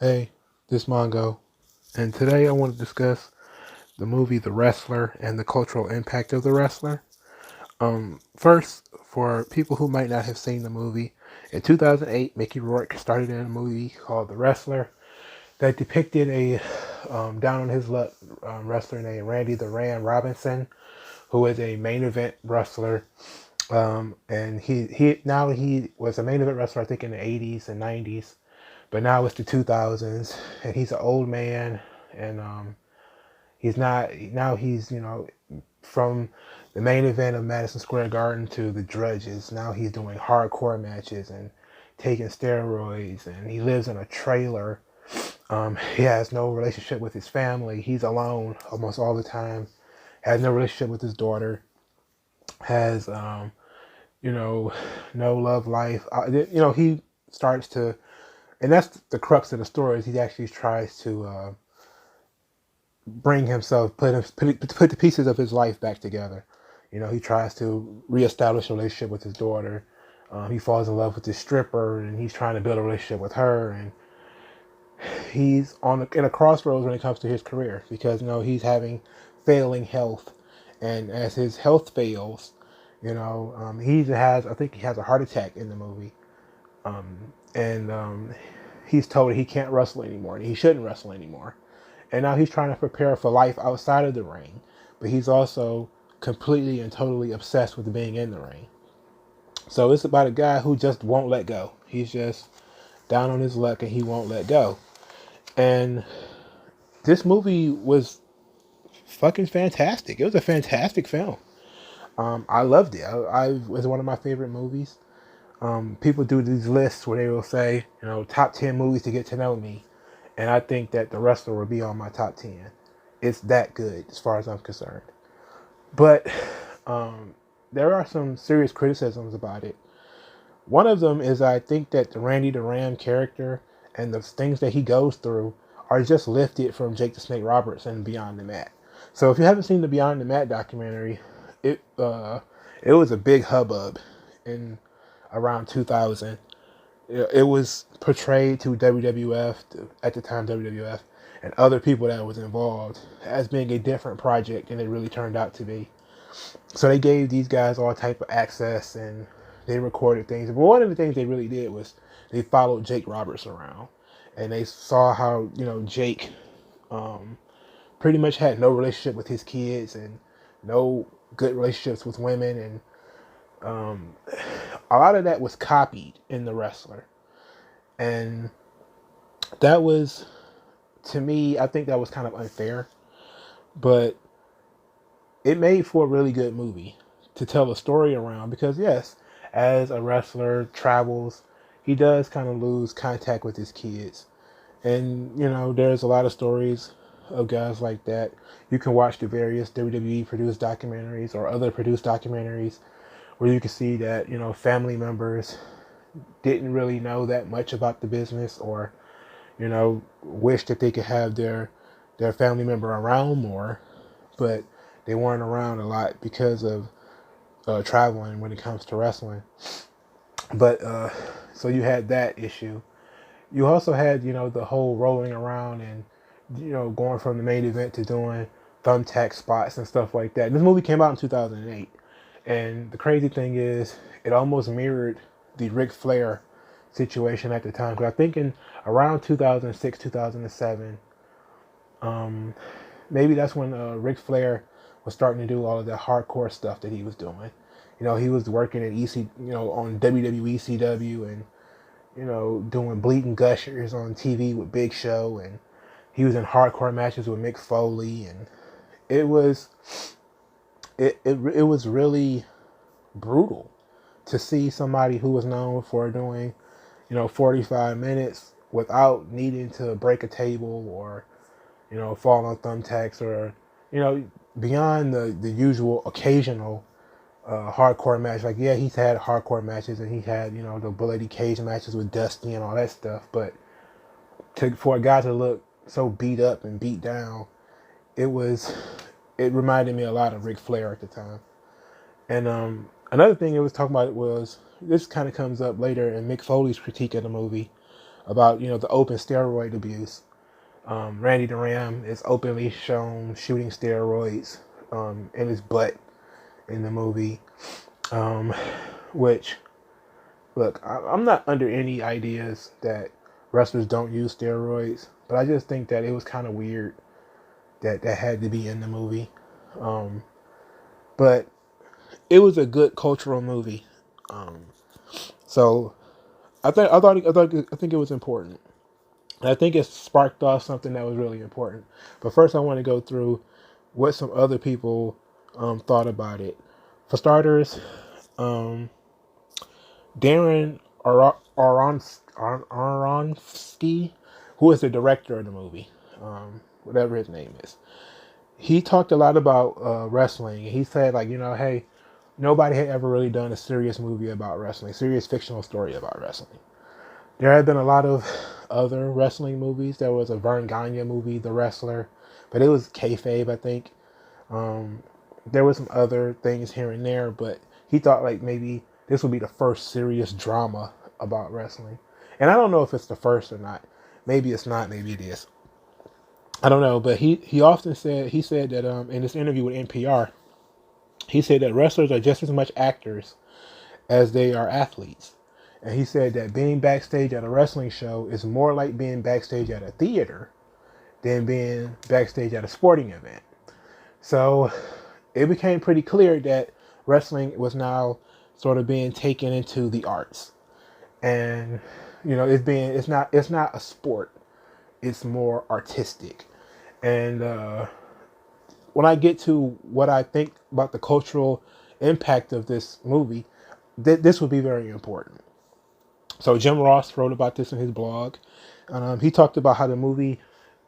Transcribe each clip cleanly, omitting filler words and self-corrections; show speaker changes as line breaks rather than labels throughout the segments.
Hey, this Mongo, and today I want to discuss the movie The Wrestler and the cultural impact of The Wrestler. First, for people who might not have seen the movie, in 2008, Mickey Rourke started in a movie called The Wrestler that depicted a down on his luck wrestler named Randy the Ram Robinson, who is a main event wrestler. And he was a main event wrestler, I think, in the 80s and 90s, but now it's the 2000s, and he's an old man, and he's not now. He's from the main event of Madison Square Garden to the Drudges. Now he's doing hardcore matches and taking steroids, and he lives in a trailer. He has no relationship with his family. He's alone almost all the time. Has no relationship with his daughter. Has no love life. He starts to, and that's the crux of the story. Is he actually tries to bring himself, put the pieces of his life back together. He tries to reestablish a relationship with his daughter. He falls in love with this stripper, and he's trying to build a relationship with her. And he's in a crossroads when it comes to his career because he's having failing health, and as his health fails, I think he has a heart attack in the movie, and he's told he can't wrestle anymore, and he shouldn't wrestle anymore. And now he's trying to prepare for life outside of the ring, but he's also completely and totally obsessed with being in the ring. So it's about a guy who just won't let go. He's just down on his luck and he won't let go. And this movie was fucking fantastic. It was a fantastic film. I loved it. It was one of my favorite movies. People do these lists where they will say, top 10 movies to get to know me. And I think that The Wrestler will be on my top 10. It's that good as far as I'm concerned. But there are some serious criticisms about it. One of them is I think that the Randy the Ram character and the things that he goes through are just lifted from Jake the Snake Roberts and Beyond the Mat. So if you haven't seen the Beyond the Mat documentary, it was a big hubbub in around 2000. It was portrayed to WWF, at the time WWF, and other people that was involved as being a different project than it really turned out to be. So they gave these guys all type of access and they recorded things. But one of the things they really did was they followed Jake Roberts around, and they saw how Jake pretty much had no relationship with his kids and no good relationships with women, and a lot of that was copied in The Wrestler. And that was, to me, I think that was kind of unfair. But it made for a really good movie to tell a story around because, yes, as a wrestler travels, he does kind of lose contact with his kids. And, there's a lot of stories of guys like that. You can watch the various WWE produced documentaries or other produced documentaries where you can see that, family members didn't really know that much about the business, or, wish that they could have their family member around more, but they weren't around a lot because of traveling when it comes to wrestling. But so you had that issue. You also had, the whole rolling around and, going from the main event to doing thumbtack spots and stuff like that. This movie came out in 2008. And the crazy thing is, it almost mirrored the Ric Flair situation at the time. Because I think in around 2006, 2007, maybe that's when Ric Flair was starting to do all of that hardcore stuff that he was doing. He was working at on WWE CW, and doing bleeding gushers on TV with Big Show, and he was in hardcore matches with Mick Foley, and it was really brutal to see somebody who was known for doing 45 minutes without needing to break a table or fall on thumbtacks, or beyond the usual occasional hardcore match. Like, yeah, he's had hardcore matches, and he had the bloody cage matches with Dusty and all that stuff, but for a guy to look so beat up and beat down, it reminded me a lot of Ric Flair at the time. And another thing it was talking about was, this kind of comes up later in Mick Foley's critique of the movie. about, the open steroid abuse. Randy the Ram is openly shown shooting steroids in his butt in the movie. Which, look, I'm not under any ideas that wrestlers don't use steroids, but I just think that it was kind of weird that had to be in the movie. But it was a good cultural movie. So I think it was important. And I think it sparked off something that was really important. But first, I want to go through what some other people thought about it. For starters, Darren Aronofsky, who is the director of the movie, whatever his name is, he talked a lot about wrestling. He said, like, hey, nobody had ever really done a serious movie about wrestling, serious fictional story about wrestling. There had been a lot of other wrestling movies. There was a Vern Gagne movie, The Wrestler, but it was kayfabe, I think. There were some other things here and there, but he thought like maybe this would be the first serious drama about wrestling. And I don't know if it's the first or not. Maybe it's not, maybe it is. I don't know, but he often said that in this interview with NPR, he said that wrestlers are just as much actors as they are athletes. And he said that being backstage at a wrestling show is more like being backstage at a theater than being backstage at a sporting event. So it became pretty clear that wrestling was now sort of being taken into the arts. And it's not a sport. It's more artistic. And when I get to what I think about the cultural impact of this movie, this would be very important. So Jim Ross wrote about this in his blog. He talked about how the movie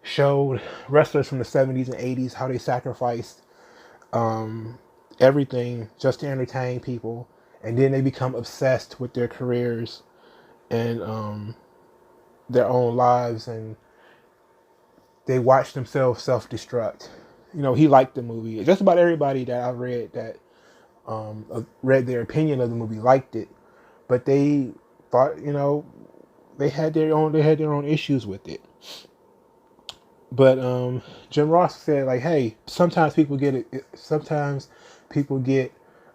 showed wrestlers from the 70s and 80s, how they sacrificed everything just to entertain people. And then they become obsessed with their careers and their own lives, and they watch themselves self-destruct. He liked the movie. Just about everybody that I've read that read their opinion of the movie liked it, but they thought, they had their own issues with it. But Jim Ross said, like, hey, sometimes people get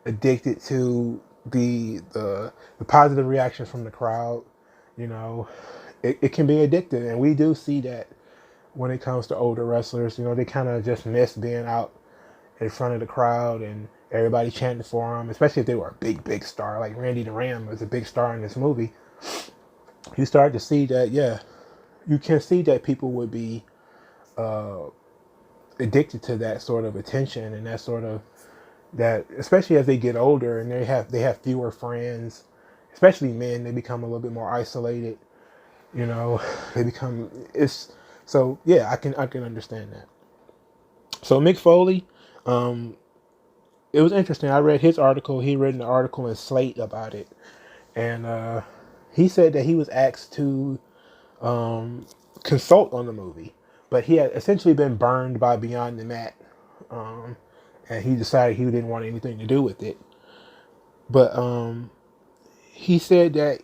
addicted to the positive reaction from the crowd. It can be addictive, and we do see that when it comes to older wrestlers. They kind of just miss being out in front of the crowd and everybody chanting for them, especially if they were a big star. Like Randy the Ram was a big star in this movie. You start to see that, yeah, you can see that people would be addicted to that sort of attention and that sort of that, especially as they get older and they have fewer friends, especially men. They become a little bit more isolated. They become so yeah, I can understand that. So Mick Foley, it was interesting. I read his article. He wrote an article in Slate about it, and he said that he was asked to consult on the movie, but he had essentially been burned by Beyond the Mat, and he decided he didn't want anything to do with it. But he said that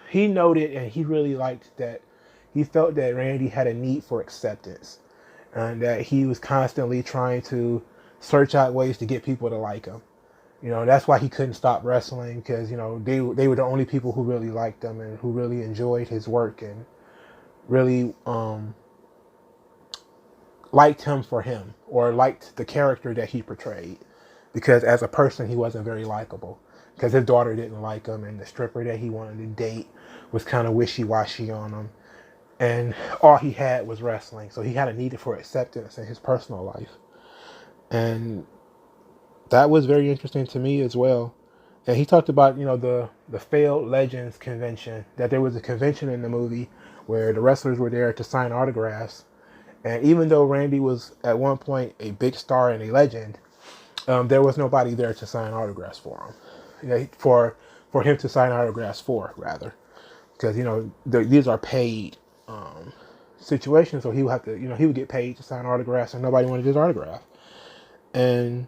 he noted and he really liked that he felt that Randy had a need for acceptance, and that he was constantly trying to search out ways to get people to like him. That's why he couldn't stop wrestling, because they were the only people who really liked him and who really enjoyed his work and really liked him for him, or liked the character that he portrayed, because as a person he wasn't very likable, because his daughter didn't like him, and the stripper that he wanted to date was kind of wishy-washy on him, and all he had was wrestling. So he had a need for acceptance in his personal life, and that was very interesting to me as well. And he talked about the Failed Legends convention, that there was a convention in the movie where the wrestlers were there to sign autographs. And even though Randy was at one point a big star and a legend, there was nobody there to sign autographs for him. For him to sign autographs for, rather, because these are paid situations. So he would have to, he would get paid to sign autographs, and nobody wanted his autograph. And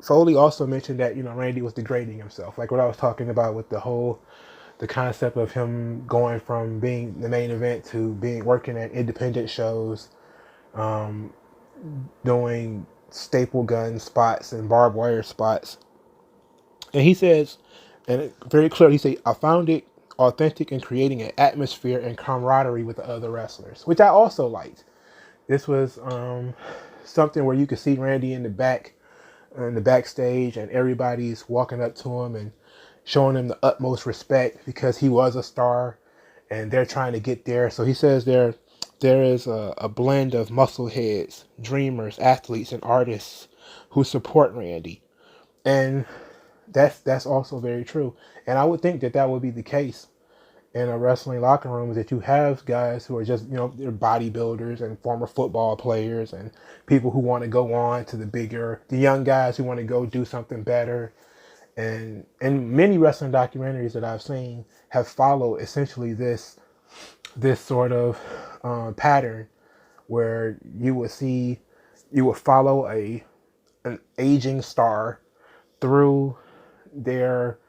Foley also mentioned that Randy was degrading himself, like what I was talking about with the whole the concept of him going from being the main event to being working at independent shows, doing staple gun spots and barbed wire spots. And he says, and very clearly, he said, I found it authentic in creating an atmosphere and camaraderie with the other wrestlers, which I also liked. This was something where you could see Randy in the backstage, and everybody's walking up to him and showing him the utmost respect because he was a star, and they're trying to get there. So he says there is a blend of muscle heads, dreamers, athletes, and artists who support Randy, and that's also very true. And I would think that would be the case in a wrestling locker room, is that you have guys who are just, they're bodybuilders and former football players and people who want to go on to the young guys who want to go do something better. And many wrestling documentaries that I've seen have followed essentially this sort of pattern, where you would follow an aging star through their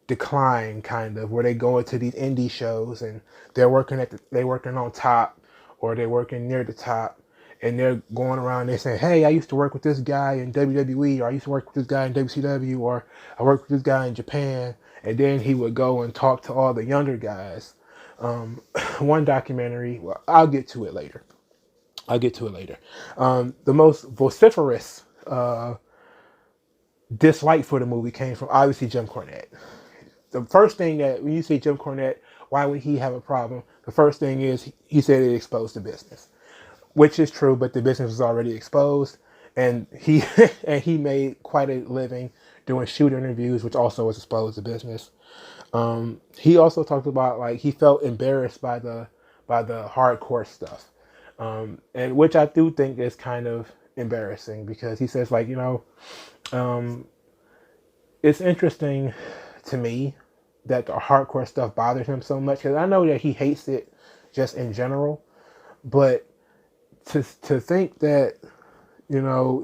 decline, kind of, where they go into these indie shows and they're working on top, or they're working near the top, and they're going around, they're saying, hey, I used to work with this guy in WWE, or I used to work with this guy in WCW, or I worked with this guy in Japan. And then he would go and talk to all the younger guys. One documentary, well, I'll get to it later. The most vociferous dislike for the movie came from, obviously, Jim Cornette. The first thing that, when you say Jim Cornette, why would he have a problem? The first thing is, he said it exposed the business, which is true, but the business was already exposed, and he made quite a living doing shoot interviews, which also was exposed the business. He also talked about, like, he felt embarrassed by the hardcore stuff, and which I do think is kind of embarrassing, because he says, like, it's interesting to me that the hardcore stuff bothers him so much, because I know that he hates it just in general, but to think that,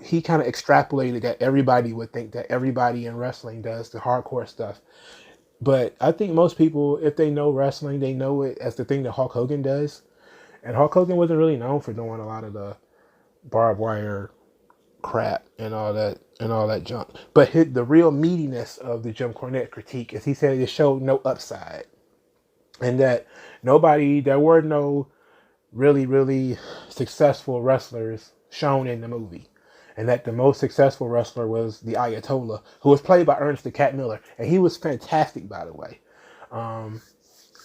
he kind of extrapolated that everybody would think that everybody in wrestling does the hardcore stuff. But I think most people, if they know wrestling, they know it as the thing that Hulk Hogan does. And Hulk Hogan wasn't really known for doing a lot of the barbed wire crap and all that junk. But the real meatiness of the Jim Cornette critique is, he said it showed no upside, and that there were no really, really successful wrestlers shown in the movie, and that the most successful wrestler was the Ayatollah, who was played by Ernest the Cat Miller, and he was fantastic, by the way.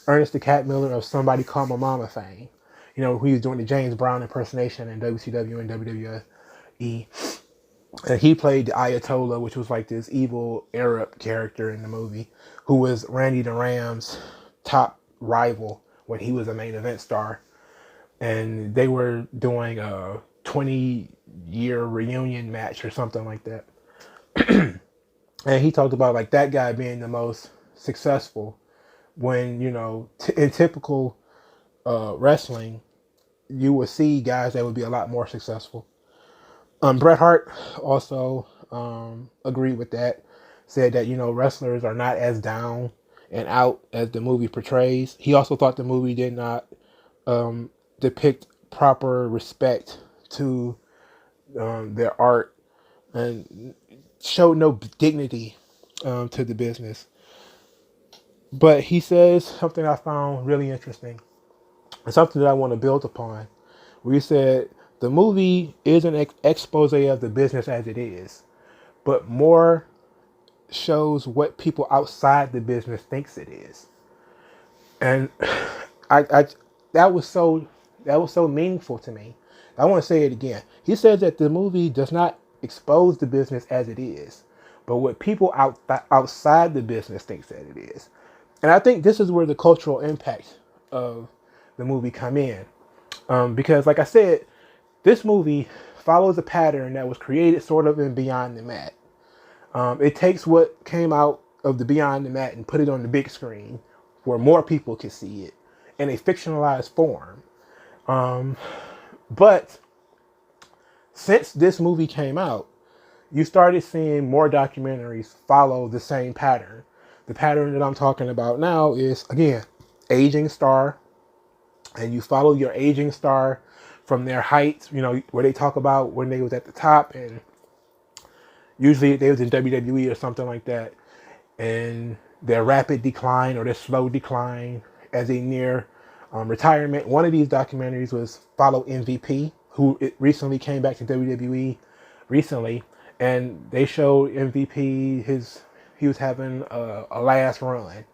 Ernest the Cat Miller of Somebody Call My Mama fame, who was doing the James Brown impersonation in WCW and WWE. And he played the Ayatollah, which was like this evil Arab character in the movie, who was Randy the Ram's top rival when he was a main event star. And they were doing a 20-year reunion match or something like that. And he talked about, like, that guy being the most successful, when, in typical wrestling, you would see guys that would be a lot more successful. Bret Hart also agreed with that, said that, wrestlers are not as down and out as the movie portrays. He also thought the movie did not depict proper respect to their art, and showed no dignity to the business. But he says something I found really interesting, and something that I want to build upon, where he said, the movie is an expose of the business as it is, but more shows what people outside the business thinks it is. And that was so meaningful to me. I want to say it again. He says that the movie does not expose the business as it is, but what people outside the business thinks that it is. And I think this is where the cultural impact of the movie come in, because, like I said, this movie follows a pattern that was created sort of in Beyond the Mat. It takes what came out of the Beyond the Mat and put it on the big screen where more people could see it in a fictionalized form. But since this movie came out, you started seeing more documentaries follow the same pattern. The pattern that I'm talking about now is, again, aging star, and you follow your aging star from their heights, where they talk about when they was at the top, and usually they was in WWE or something like that, and their rapid decline or their slow decline as they near retirement. One of these documentaries was Follow MVP, who recently came back to WWE recently, and they showed MVP he was having a last run,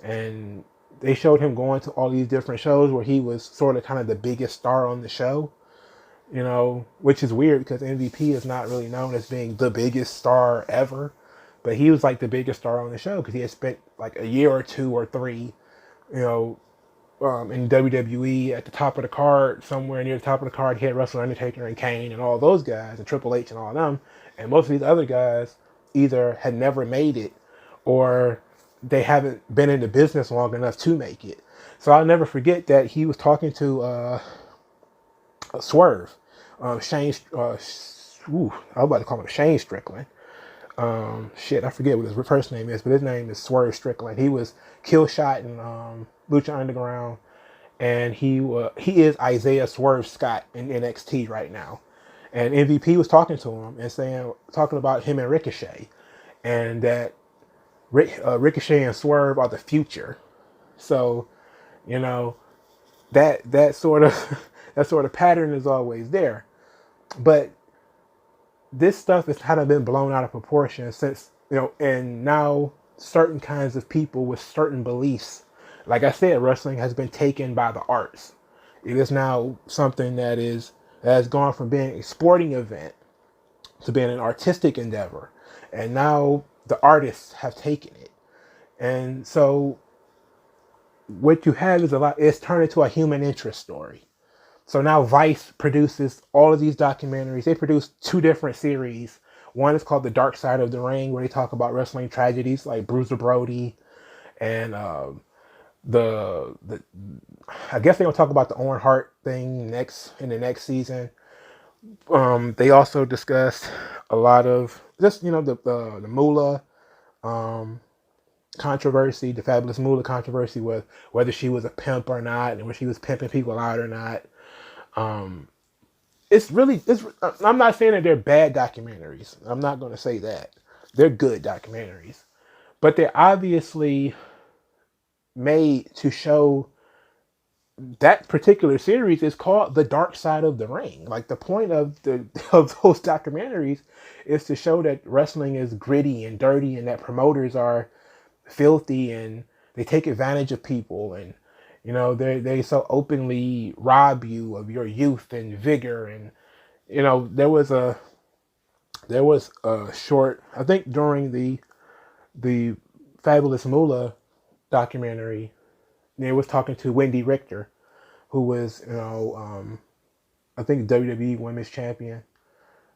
and they showed him going to all these different shows where he was sort of kind of the biggest star on the show, which is weird because MVP is not really known as being the biggest star ever, but he was like the biggest star on the show because he had spent like a year or two or three, in WWE at the top of the card, somewhere near the top of the card. He had Wrestle Undertaker and Kane and all those guys, and Triple H and all of them, and most of these other guys either had never made it or they haven't been in the business long enough to make it. So I'll never forget that he was talking to Swerve, Shane. I was about to call him Shane Strickland. I forget what his first name is, but his name is Swerve Strickland. He was Killshot in Lucha Underground, and he is Isaiah Swerve Scott in NXT right now. And MVP was talking to him and talking about him and Ricochet, and that Ricochet and Swerve are the future. So, that sort of that sort of pattern is always there, but this stuff has kind of been blown out of proportion since, and now certain kinds of people with certain beliefs, like I said, wrestling has been taken by the arts. It is now something that has gone from being a sporting event to being an artistic endeavor, and now the artists have taken it, and so what you have is turned into a human interest story. So now Vice produces all of these documentaries. They produce 2 different series. One is called The Dark Side of the Ring, where they talk about wrestling tragedies like Bruiser Brody, and I guess they're gonna talk about the Owen Hart thing in the next season. They also discussed a lot of just the Moolah controversy, the Fabulous Moolah controversy with whether she was a pimp or not, and whether she was pimping people out or not. I'm not saying that they're bad documentaries. I'm not going to say that. They're good documentaries, but they're obviously made to show. That particular series is called The Dark Side of the Ring. Like, the point of those documentaries is to show that wrestling is gritty and dirty, and that promoters are filthy and they take advantage of people, and they so openly rob you of your youth and vigor. And there was a short, I think, during the Fabulous Moolah documentary, they was talking to Wendy Richter, who was I think WWE Women's Champion,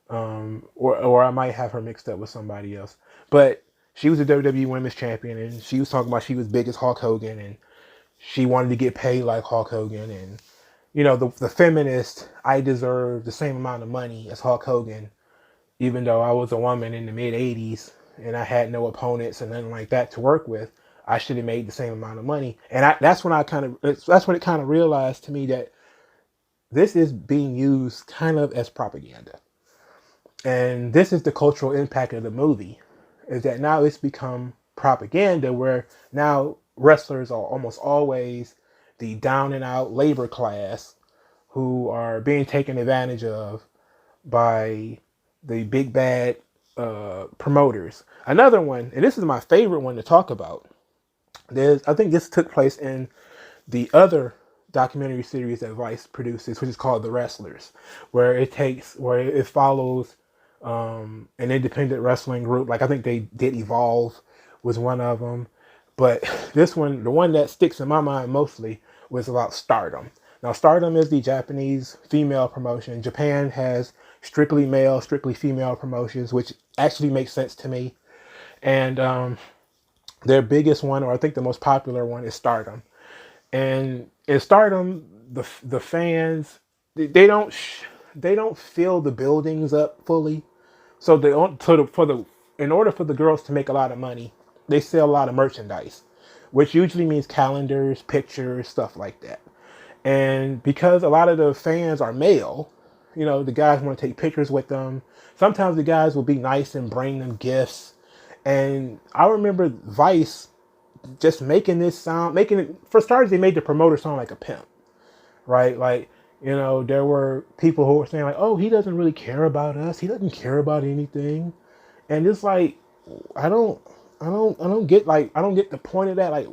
or I might have her mixed up with somebody else, but she was a WWE Women's Champion, and she was talking about she was big as Hulk Hogan, and she wanted to get paid like Hulk Hogan, and the feminist, I deserve the same amount of money as Hulk Hogan, even though I was a woman in the mid '80s and I had no opponents and nothing like that to work with. I should have made the same amount of money, and that's when it kind of realized to me that this is being used kind of as propaganda, and this is the cultural impact of the movie, is that now it's become propaganda, where now wrestlers are almost always the down and out labor class who are being taken advantage of by the big bad promoters. Another one, and this is my favorite one to talk about. I think this took place in the other documentary series that Vice produces, which is called The Wrestlers, where it follows an independent wrestling group. Like, I think they did Evolve was one of them, but this one, the one that sticks in my mind mostly, was about Stardom. Now, Stardom is the Japanese female promotion. Japan has strictly male, strictly female promotions, which actually makes sense to me. And their biggest one, or I think the most popular one, is Stardom. And in Stardom, the fans, they don't fill the buildings up fully. So in order for the girls to make a lot of money, they sell a lot of merchandise, which usually means calendars, pictures, stuff like that. And because a lot of the fans are male, you know, the guys want to take pictures with them. Sometimes the guys will be nice and bring them gifts. And I remember Vice just making this sound, making it, for starters, they made the promoter sound like a pimp, right? Like, you know, there were people who were saying like, oh, he doesn't really care about us. He doesn't care about anything. And it's like, I don't get the point of that. Like,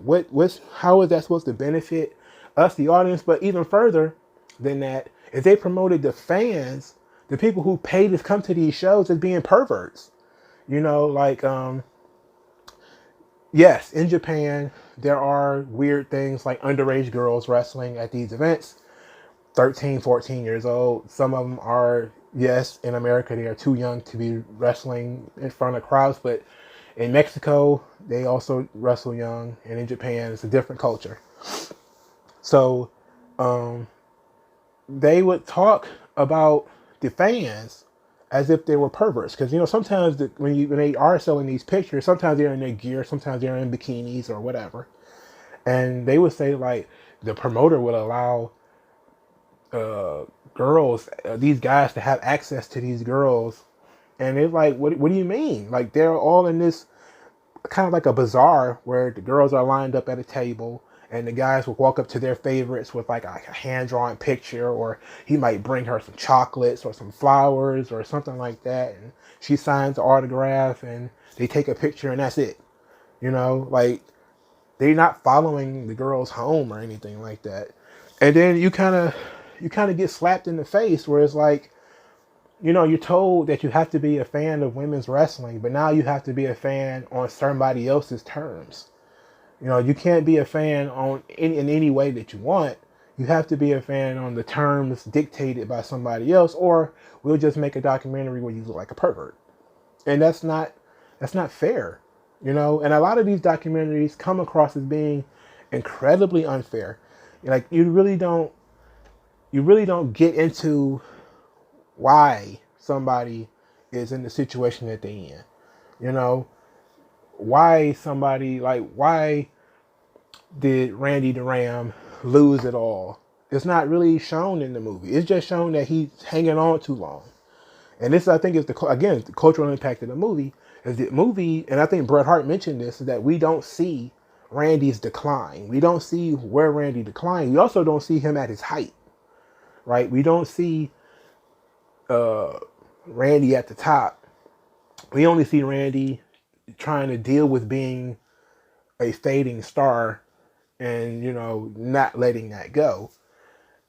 how is that supposed to benefit us, the audience? But even further than that, if they promoted the fans, the people who pay to come to these shows, as being perverts, you know, like, yes, in Japan, there are weird things like underage girls wrestling at these events, 13, 14 years old. Some of them are, yes, in America, they are too young to be wrestling in front of crowds, but in Mexico, they also wrestle young, and in Japan, it's a different culture. So, they would talk about the fans as if they were perverts, because you know sometimes when they are selling these pictures, sometimes they're in their gear, sometimes they're in bikinis or whatever, and they would say like the promoter would allow girls, these guys, to have access to these girls, and it's like, what do you mean? Like, they're all in this kind of like a bazaar where the girls are lined up at a table and the guys will walk up to their favorites with like a hand-drawn picture, or he might bring her some chocolates or some flowers or something like that, and she signs the autograph and they take a picture and that's it. You know, like, they're not following the girls home or anything like that. And then you kind of get slapped in the face where it's like, you know, you're told that you have to be a fan of women's wrestling, but now you have to be a fan on somebody else's terms. You know, you can't be a fan in any way that you want. You have to be a fan on the terms dictated by somebody else, or we'll just make a documentary where you look like a pervert. And that's not fair, you know. And a lot of these documentaries come across as being incredibly unfair. Like, you really don't get into why somebody is in the situation that they're in. You know, why did Randy the Ram lose it all? It's not really shown in the movie. It's just shown that he's hanging on too long. And this, I think, is the cultural impact of the movie. Is the movie, and I think Bret Hart mentioned this, is that we don't see Randy's decline. We don't see where Randy declined. We also don't see him at his height, right? We don't see Randy at the top. We only see Randy trying to deal with being a fading star and, you know, not letting that go.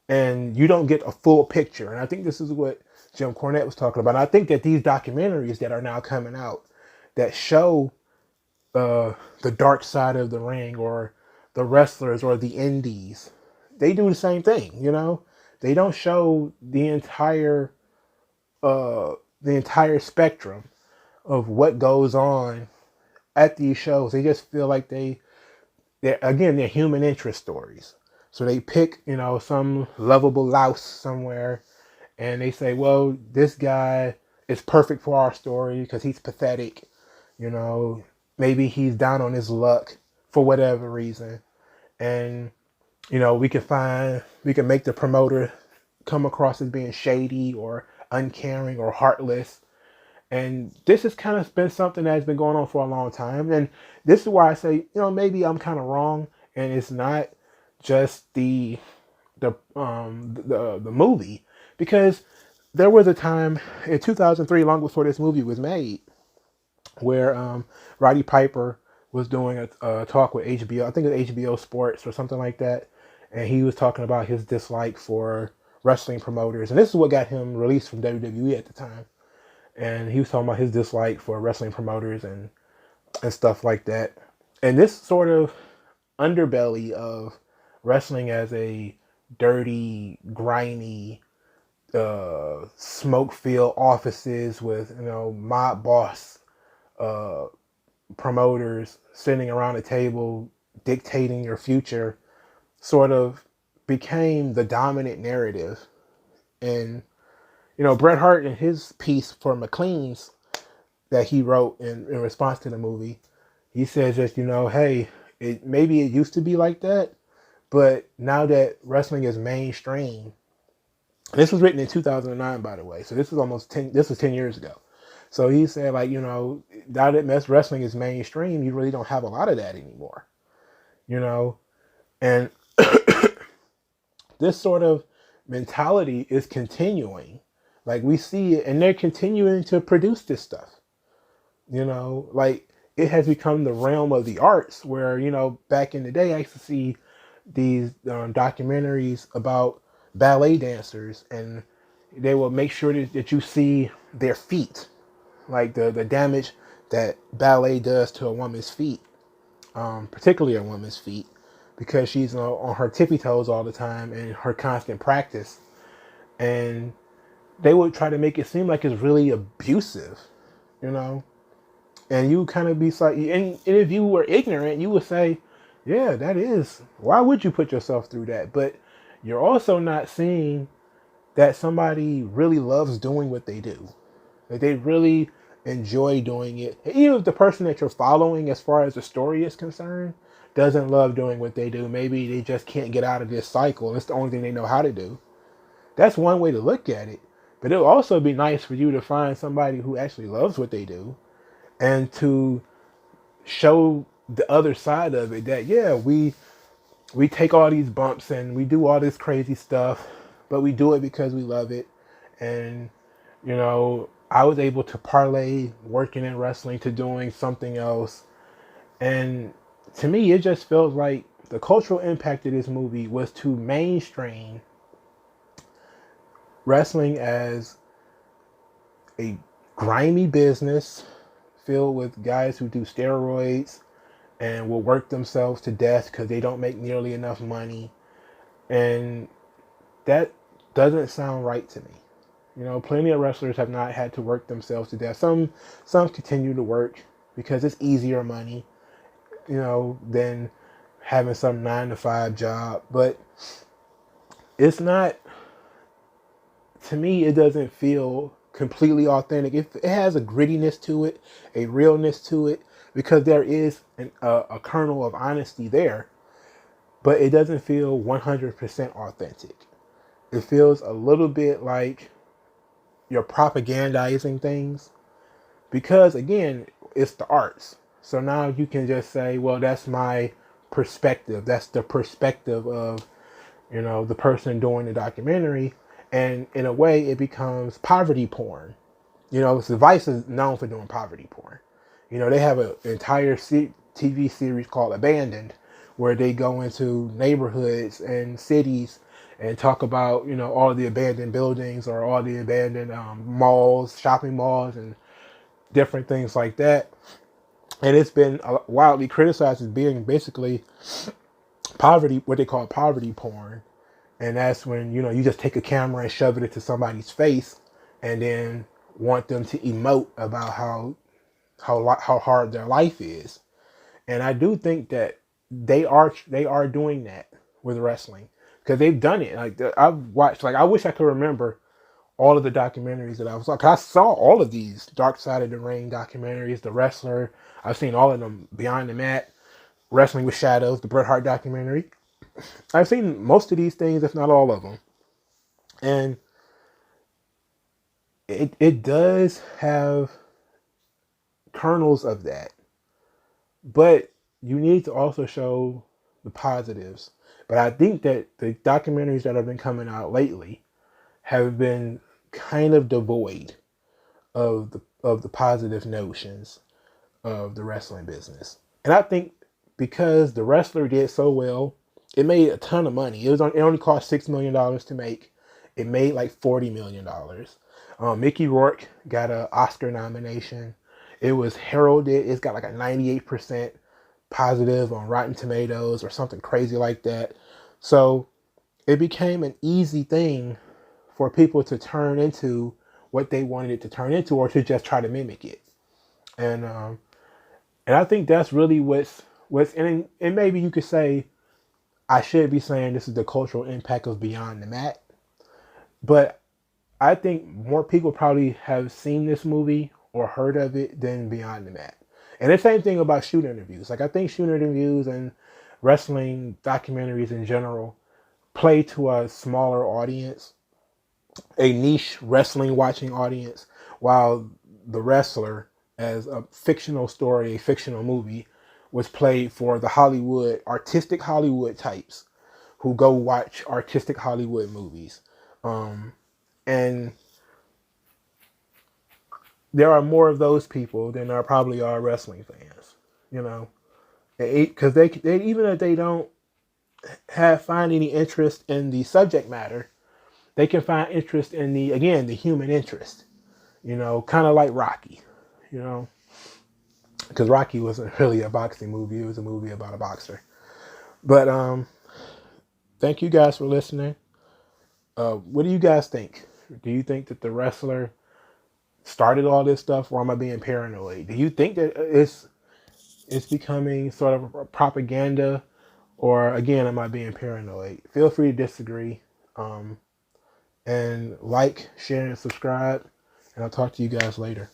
And you don't get a full picture. And I think this is what Jim Cornette was talking about. And I think that these documentaries that are now coming out that show the dark side of the ring, or the wrestlers, or the indies, they do the same thing, you know? They don't show the entire spectrum of what goes on at these shows. They just feel like they're human interest stories. So they pick, you know, some lovable louse somewhere, and they say, well, this guy is perfect for our story because he's pathetic. You know, maybe he's down on his luck for whatever reason. And, you know, we can make the promoter come across as being shady or uncaring or heartless. And this has kind of been something that's been going on for a long time. And this is why I say, you know, maybe I'm kind of wrong, and it's not just the movie, because there was a time in 2003, long before this movie was made, where Roddy Piper was doing a talk with HBO. I think it was HBO Sports or something like that, and he was talking about his dislike for wrestling promoters, and this is what got him released from WWE at the time. And he was talking about his dislike for wrestling promoters and stuff like that. And this sort of underbelly of wrestling as a dirty, grimy, smoke-filled offices with, you know, mob boss promoters sitting around a table dictating your future, sort of became the dominant narrative. And, you know, Bret Hart, in his piece for McLean's that he wrote in response to the movie, He says that, hey, maybe it used to be like that, but now that wrestling is mainstream, this was written in 2009, by the way, so this was this was 10 years ago. So he said, like, now that wrestling is mainstream, you really don't have a lot of that anymore, you know? And this sort of mentality is continuing. Like, we see it, and they're continuing to produce this stuff, like, it has become the realm of the arts where, back in the day, I used to see these documentaries about ballet dancers, and they will make sure that you see their feet, like the damage that ballet does to a woman's feet, particularly a woman's feet, because she's on her tippy toes all the time and her constant practice. And they would try to make it seem like it's really abusive, you know? And you kind of be like, and if you were ignorant, you would say, yeah, that is, why would you put yourself through that? But you're also not seeing that somebody really loves doing what they do. That they really enjoy doing it. And even if the person that you're following, as far as the story is concerned, doesn't love doing what they do, maybe they just can't get out of this cycle. It's the only thing they know how to do. That's one way to look at it. But it'll also be nice for you to find somebody who actually loves what they do and to show the other side of it, that yeah, we take all these bumps and we do all this crazy stuff, but we do it because we love it. And I was able to parlay working in wrestling to doing something else. And to me, it just feels like the cultural impact of this movie was to mainstream wrestling as a grimy business filled with guys who do steroids and will work themselves to death because they don't make nearly enough money. And that doesn't sound right to me. Plenty of wrestlers have not had to work themselves to death. Some continue to work because it's easier money, than having some 9-to-5 job. But it's not, to me, it doesn't feel completely authentic. It has a grittiness to it, a realness to it, because there is a kernel of honesty there, but it doesn't feel 100% authentic. It feels a little bit like you're propagandizing things, because again, it's the arts. So now you can just say, well, that's my perspective. That's the perspective of, the person doing the documentary. And in a way, it becomes poverty porn. So Vice is known for doing poverty porn. They have an entire TV series called Abandoned, where they go into neighborhoods and cities and talk about, all the abandoned buildings or all the abandoned malls, shopping malls, and different things like that. And it's been wildly criticized as being basically poverty, what they call poverty porn. And that's when, you just take a camera and shove it into somebody's face and then want them to emote about how hard their life is. And I do think that they are doing that with wrestling, because they've done it. Like, I've watched, like, I wish I could remember all of the documentaries that I was like, I saw all of these Dark Side of the Ring documentaries, The Wrestler. I've seen all of them, Beyond the Mat, Wrestling with Shadows, the Bret Hart documentary. I've seen most of these things, if not all of them. And it does have kernels of that. But you need to also show the positives. But I think that the documentaries that have been coming out lately have been kind of devoid of the positive notions of the wrestling business. And I think because The Wrestler did so well, it made a ton of money. It only cost $6 million to make. It made like $40 million. Mickey Rourke got an Oscar nomination. It was heralded. It's got like a 98% positive on Rotten Tomatoes or something crazy like that. So it became an easy thing for people to turn into what they wanted it to turn into, or to just try to mimic it. And I think that's really what's and maybe you could say, I should be saying this is the cultural impact of Beyond the Mat, but I think more people probably have seen this movie or heard of it than Beyond the Mat. And the same thing about shoot interviews. Like I think shoot interviews and wrestling documentaries in general play to a smaller audience, a niche wrestling watching audience, while the wrestler as a fictional story, a fictional movie, was played for the Hollywood, artistic Hollywood types who go watch artistic Hollywood movies. And there are more of those people than there probably are wrestling fans, you know, because they even if they don't find any interest in the subject matter, they can find interest in the human interest, you know, kind of like Rocky, you know, because Rocky wasn't really a boxing movie. It was a movie about a boxer. But thank you guys for listening. What do you guys think? Do you think that the wrestler started all this stuff, or am I being paranoid? Do you think that it's becoming sort of a propaganda, or again, am I being paranoid? Feel free to disagree. And like, share, and subscribe. And I'll talk to you guys later.